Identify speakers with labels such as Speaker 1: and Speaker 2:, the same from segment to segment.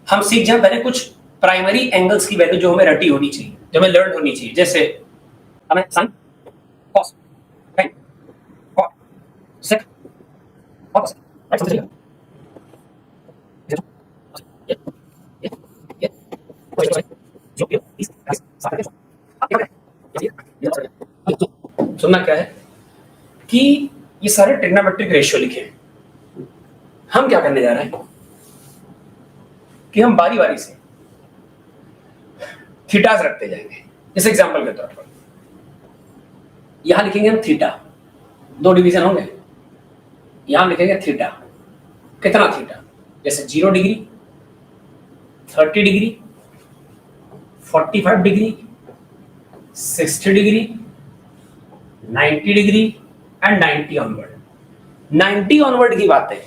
Speaker 1: हम सीख जाए पहले कुछ प्राइमरी एंगल्स की वैल्यू जो हमें रटी होनी चाहिए, जो हमें लर्न होनी चाहिए। जैसे हमें साइन, कॉस, टेन, कॉट, सेक और कोसेक, राइट? समझ लीजिएगा। ये जो ये 30 40 60 अब क्या है ये सुनना क्या है कि ये सारे ट्रिग्नोमेट्रिक रेशियो लिखे हैं। हम क्या करने जा रहे हैं कि हम बारी बारी से थीटास रखते जाएंगे। इस एग्जांपल के तौर पर यहां लिखेंगे हम थीटा, दो डिवीजन होंगे। यहां लिखेंगे थीटा, कितना थीटा, जैसे 0 degree, 30 degree, 45 degree, 60 degree, 90 degree and 90 onward. 90 onward की बात है,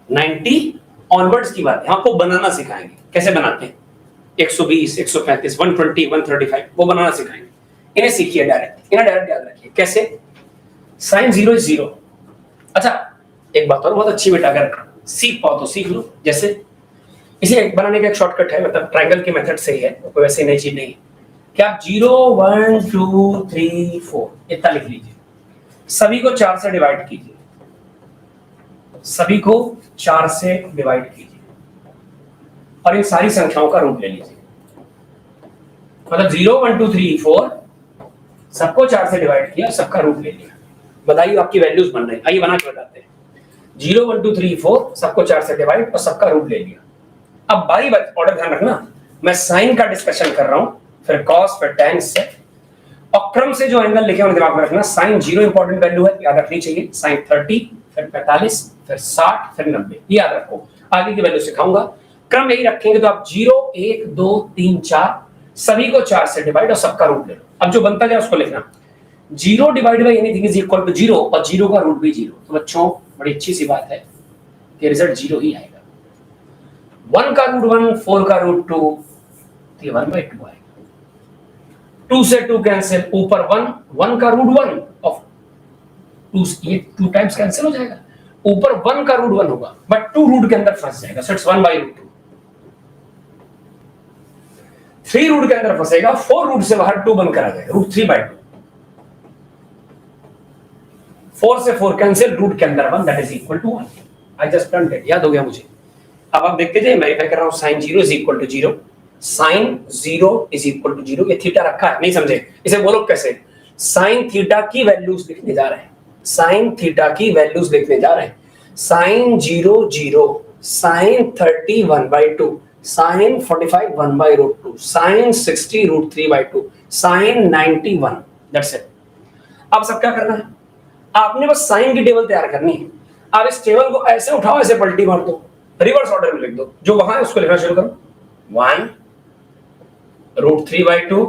Speaker 1: 90 ऑनवर्ड्स की बात है। आपको बनाना सिखाएंगे, कैसे बनाते हैं, 120, 135, 120, 135 वो बनाना सिखाएंगे। इन्हें सीखिए डायरेक्ट, इन्हें डायरेक्ट याद रखिए। कैसे? Sine 0 is 0। अच्छा एक बात और बहुत अच्छी बेटा, अगर सीख पाओ तो सीख लो। जैसे इसे बनाने का एक शॉर्टकट है, मतलब ट्रायंगल के मेथड से ही है, कोई वैसे नई चीज नहीं है कि आप 0 1 2 3 4 इतना लिख लीजिए, सभी को 4 से डिवाइड कीजिए, सभी को 4 से डिवाइड कीजिए और इन सारी संख्याओं का रूट ले लीजिए। मतलब 0 1 2 3 4 सबको 4 से डिवाइड किया, सबका रूट ले लिया। बताइए आपकी वैल्यूज बन रही है। आइए बना के बताते हैं। 0 1 2 3 4 सबको 4 से डिवाइड और सबका रूट ले लिया। अब बारी बारी ऑर्डर ध्यान रखना, मैं साइन का डिस्कशन कर रहा हूं, फिर कॉस, फिर टेन से, और क्रम से जो एंगल लिखे हुए दिमाग में रखना। साइन 0 इंपॉर्टेंट वैल्यू है, याद रखनी चाहिए। साइन 30, फिर 45, फिर 60, फिर 90, याद रखो। आगे की वैल्यू सिखाऊंगा। क्रम यही रखेंगे तो आप 0 1 2 3 4 सभी को 4 से डिवाइड और सबका रूट ले लो। अब जो बनता जाए उसको लिखना। 0 divide by anything is equal to 0 और 0 का रूट भी 0। तो बच्चों बड़ी अच्छी सी बात है कि रिजल्ट 0 ही आएगा। 1 का रूट 1, 4 का रूट 2, तो ये 1/2 आएगा। 2 से 2 कैंसिल, ऊपर 1, 1 का रूट 1 ऑफ 2, ये 2 टाइम्स कैंसिल हो जाएगा। ऊपर 1 का रूट 1 होगा, बट 2 रूट के अंदर फंस जाएगा, सो इट्स 1/2। 3 रूट के अंदर फंसेगा, 4 रूट से बाहर 2 बनकर आ जाएगा, रूट 3/2। 4 से 4 कैंसिल, रूट के अंदर 1, that is equal to 1। I just done it, याद हो गया मुझे। अब आप देखते जाइए, वेरीफाई कर रहा हूं। Sine 0 is equal to 0, sine 0 is equal to 0। ये थीटा रखा है, नहीं समझे? इसे बोलो कैसे? साइन थीटा की वैल्यूज लिखने जा रहे हैं, साइन थीटा की वैल्यूज लिखने जा रहे हैं। Sine 0 0, sine 30 1/2, sine 45 1/√2, sine 60 √3/2, sine 90 1। That's it. अब सब क्या करना है, आपने बस साइन की टेबल तैयार करनी है। आप इस टेबल को ऐसे उठाओ, ऐसे पलटी मार दो, रिवर्स ऑर्डर में लिख दो। जो वहां है उसको लिखना शुरू करो। 1 √3/2,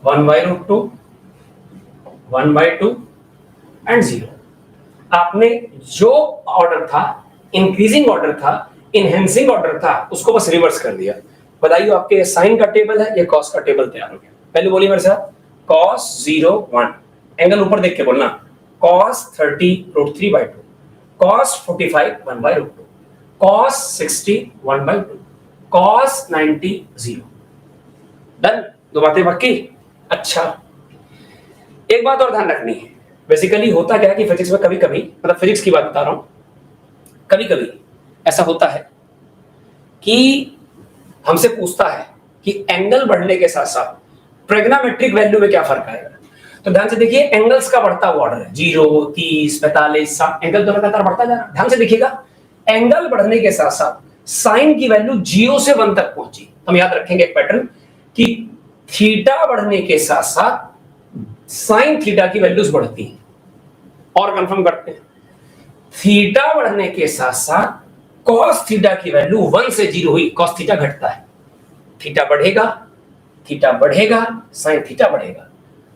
Speaker 1: 1/√2, 1/2 एंड 0। आपने जो ऑर्डर था, इंक्रीजिंग ऑर्डर था, इनहेंसिंग ऑर्डर था, उसको बस रिवर्स कर दिया। बताइए आपके साइन का टेबल है, ये कॉस का टेबल तैयार हो गया। पहले बोलिए मेरे साथ, cos 0 1, एंगल ऊपर देख के बोलना। cos 30 √3/2, cos 45 1/√2, cos 60 1/2, cos 90 0। Done? दो बातें पक्की? अच्छा एक बात और ध्यान रखनी है। बेसिकली होता क्या है कि फिजिक्स में कभी कभी, मतलब फिजिक्स की बात बता रहा हूं, कभी कभी ऐसा होता है कि हमसे पूछता है कि एंगल बढ़ने के साथ साथ ट्रिग्नोमेट्रिक वैल्यू में क्या फर्क आएगा। तो ध्यान से देखिए, एंगल्स का बढ़ता हुआ ऑर्डर है, 0 30 45 60, एंगल तो लगातार बढ़ता जा रहा है। ध्यान से देखिएगा, एंगल बढ़ने के साथ साथ साइन की वैल्यू 0 से 1 तक पहुंची। हम याद रखेंगे एक पैटर्न कि थीटा बढ़ने के साथ साथ साइन थीटा की वैल्यूज बढ़ती हैं। और कंफर्म करते हैं, थीटा बढ़ने के साथ साथ कॉस थीटा की वैल्यू 1 से 0 हुई, कॉस थीटा घटता है। थीटा बढ़ेगा, साइन थीटा बढ़ेगा,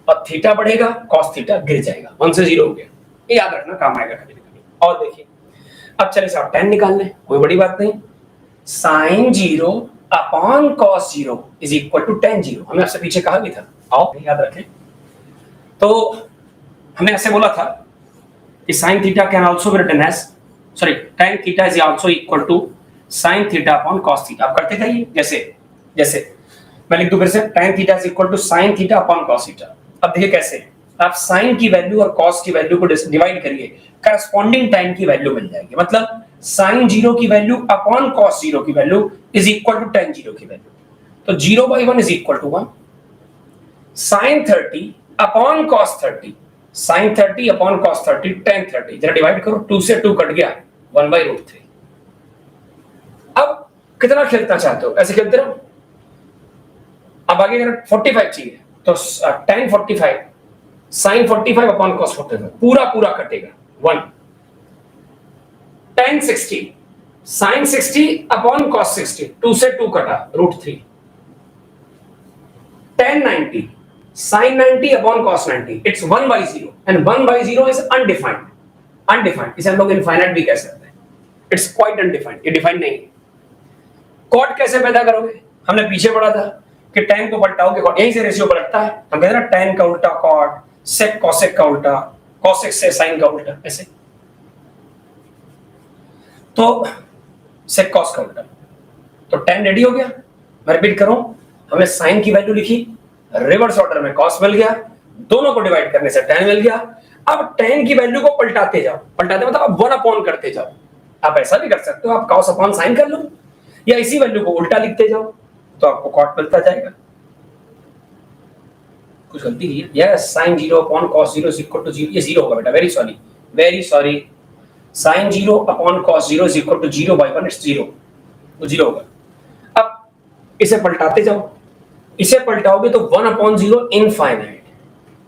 Speaker 1: और थीटा बढ़ेगा, कॉस थीटा गिर जाएगा, 1 से 0 हो गया। ये याद रखना, काम आएगा कभी कभी। और देखिए, अब चलिए साहब tan निकालना है, कोई बड़ी बात नहीं। Sine 0 upon cos 0 is equal to tan 0। हमने आपसे पीछे कहा भी था, आओ याद रखें। तो हमने ऐसे बोला था कि sine theta can also be written as, sorry, tan theta is also equal to sine theta upon cos theta. आप करते थे ये, जैसे जैसे मैं लिख दूं फिर से, tan theta is equal to sine theta upon cos theta. अब देखिए कैसे, आप साइन की वैल्यू और कॉस की वैल्यू को डिवाइड करिए, करस्पॉन्डिंग tan की वैल्यू मिल जाएगी। मतलब साइन 0 की वैल्यू अपॉन कॉस 0 की value is equal to tan 0 की वैल्यू। तो 0/1 is equal to 1। Sine 30 upon cos 30, sine 30 upon cos 30 tan 30, जरा डिवाइड करो, 2 से 2 कट गया, 1/√3। अब कितना खेलना चाहते हो, ऐसे खेलते रहो। अब आगे अगर 45 चाहिए तो tan 45 साइन 45 अपॉन कॉस 45, पूरा पूरा कटेगा 1। tan 60 साइन 60 अपॉन कॉस 60, 2 से 2 कटा, √3। tan 90 sin 90 upon cos 90, it's 1/0 and 1/0 is undefined. Undefined इसे हम लोग इनफाइनाइट भी कह सकते हैं, इट्स क्वाइट अनडिफाइंड, ये डिफाइंड नहीं है। कॉट कैसे पैदा करोगे, हमने पीछे पढ़ा था कि tan को पलटाओगे कॉट, यहीं से रेशियो पलटता है। हम कहते हैं ना tan का उल्टा कॉट, sec cosec का उल्टा, cosec से sin का उल्टा, ऐसे। तो sec cos का उल्टा, तो tan रेडी हो गया। मैं रिपीट करूं, हमने sin की वैल्यू लिखी, रिवर्स ऑर्डर में cos मिल गया, दोनों को डिवाइड करने से tan मिल गया। अब tan की वैल्यू को पलटाते जाओ, पलटाते मतलब आप 1 अपॉन करते जाओ। आप ऐसा भी कर सकते हो, आप cos अपॉन sin कर लो, या इसी वैल्यू को उल्टा लिखते जाओ तो आपको cot मिलता जाएगा। कुछ गलती की है, yes, sin 0 upon cos 0 is equal to 0, ये 0 होगा बेटा, very sorry, very sorry. sin 0 upon cos 0 is equal to 0/1, it's 0, तो 0 होगा। अब इसे पलटाते जाओ, इसे पलटाओगे तो 1/0 इनफाइनाइट,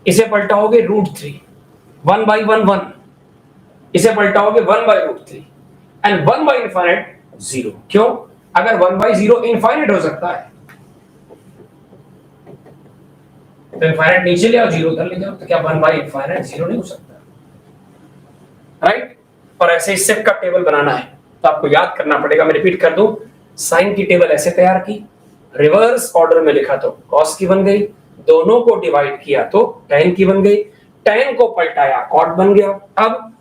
Speaker 1: इसे पलटाओगे √3, 1/1 1, इसे पलटाओगे 1/√3 एंड 1/इनफाइनाइट 0। क्यों? अगर 1/0 इनफाइनाइट हो सकता है तो इनफाइनाइट नीचे ले आओ, 0 उधर ले जाओ, तो क्या 1/इनफाइनाइट 0 नहीं हो सकता, राइट? और ऐसे इस सेट का टेबल बनाना है तो आपको याद करना पड़ेगा। मैं रिपीट कर दूं, साइन की टेबल ऐसे तैयार की, रिवर्स ऑर्डर में लिखा तो cos की बन गई, दोनों को डिवाइड किया तो tan की बन गई, tan को पलटाया cot बन गया। अब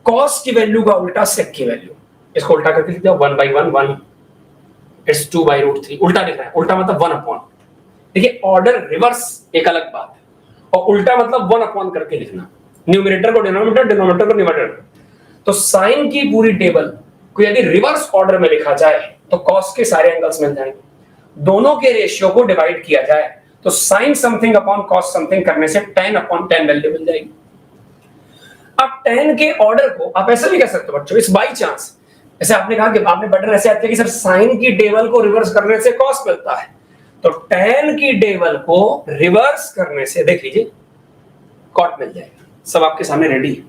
Speaker 1: cos की वैल्यू का उल्टा sec की वैल्यू, इसको उल्टा करके लिख दिया, 1/1 1, इट्स 2/√3। उल्टा लिख रहा है, उल्टा मतलब 1 अपॉन। देखिए ऑर्डर रिवर्स एक अलग बात है, और उल्टा मतलब 1 अपॉन करके लिखना, न्यूमरेटर को डिनोमिनेटर, डिनोमिनेटर को न्यूमरेटर। तो साइन की पूरी टेबल को यदि रिवर्स ऑर्डर में लिखा जाए तो cos के सारे एंगल्स मिल जाएंगे, दोनों के रेशियो को डिवाइड किया जाए तो sin something upon cos something करने से tan अपॉन tan वैल्यू मिल जाएगी। अब tan के ऑर्डर को आप ऐसे भी कर सकते हो बच्चों, इस बाई चांस, जैसे आपने कहा कि आपने बटन ऐसे आते कि सर sin की टेबल को रिवर्स करने से cos मिलता है, तो tan की टेबल को रिवर्स करने से देख लीजिए cot मिल जाएगा। सब आपके सामने रेडी है,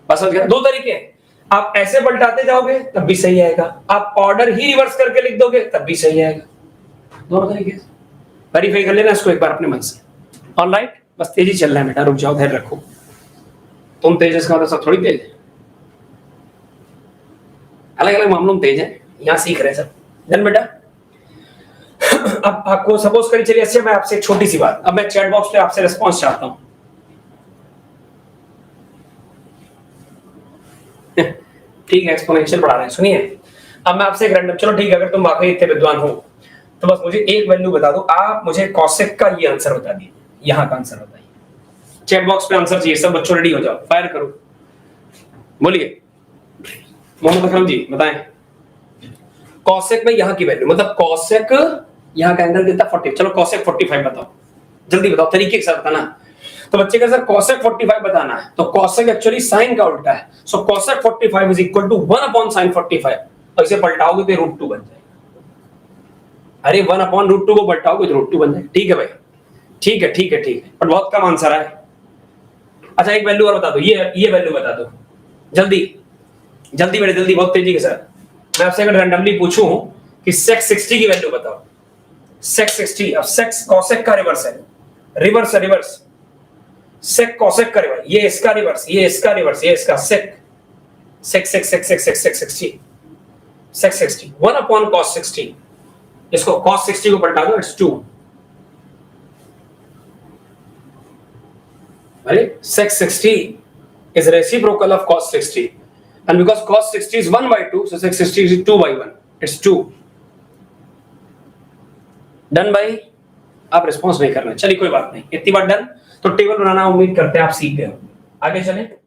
Speaker 1: बस दो तरीके हैं, आप ऐसे पलटाते जाओगे तब भी सही आएगा, आप ऑर्डर ही रिवर्स करके लिख दोगे तब भी सही आएगा, दोनों तरीके से वेरीफाई कर लेना इसको एक बार अपने मन से। ऑलराइट, बस तेजी चल रहा है बेटा, रुक जाओ, धैर्य रखो। तुम तेज इसका मतलब सब थोड़ी तेज है, अलग अलग मामलों में तेज है, यहाँ सीख रहे सब धन बेटा। अब आपको सपोज करिए, चलिए अच्छा मैं आपसे एक छोटी सी बात, अब मैं चैट बॉक्स पे आपसे रिस्पॉन्स चाहता हूं। ठीक है, एक्सपोनेंशियल पढ़ा रहे हैं, सुनिए। अब मैं आपसे एक रैंडम, चलो ठीक है, अगर तुम वाकई इतने विद्वान हो तो बस मुझे एक वैल्यू बता दो, आप मुझे कॉसेक का ये आंसर बता दिए, यहां का आंसर बताइए। चैट बॉक्स पे आंसर चाहिए, सब बच्चों रेडी हो जाओ, फायर करो, बोलिए। मोहम्मद अकरम जी बताएं, कॉसेक में यहां की वैल्यू, मतलब कॉसेक यहां का एंगल कितना 40, चलो कॉसेक 45 बताओ, जल्दी बताओ, तरीके के साथ बताना। तो बच्चे का सर कॉसेक 45 बताना है, तो कॉसेक एक्चुअली साइन का उल्टा है, so cosec 45 is equal to 1 upon sine 45, और इसे पलटाओगे तो √2 बन जाएगा। अरे 1 अपॉन √2 को पलटाओगे तो √2 बन जाएगा। ठीक है भाई, ठीक है ठीक है ठीक है, पर बहुत कम आंसर है। अच्छा एक वैल्यू और बता दो, ये वैल्यू बता दो, जल्दी जल्दी बेटे जल्दी, बहुत तेजी के साथ। मैं आपसे अगर रैंडमली पूछूं कि sec 60 की वैल्यू बताओ, sec 60, अब sec cosec का रिवर्स है, रिवर्स है, रिवर्स sec cosec का रिवर्स, ये इसका रिवर्स, ये इसका रिवर्स, ये इसका sec 60, sec 60 1 अपॉन cos 60, इसको cos 60 को पलटा दो, इट्स 2। अरे sec 60 is reciprocal of cos 60, and because cos 60 is 1 by 2, so 660 is 2 by 1, it's 2. Done भाई, आप रिस्पॉन्स नहीं करना, चलिए कोई बात नहीं, इतनी बार डन। तो टेबल बनाना उम्मीद करते हैं आप सीख गए हो। आगे चलें।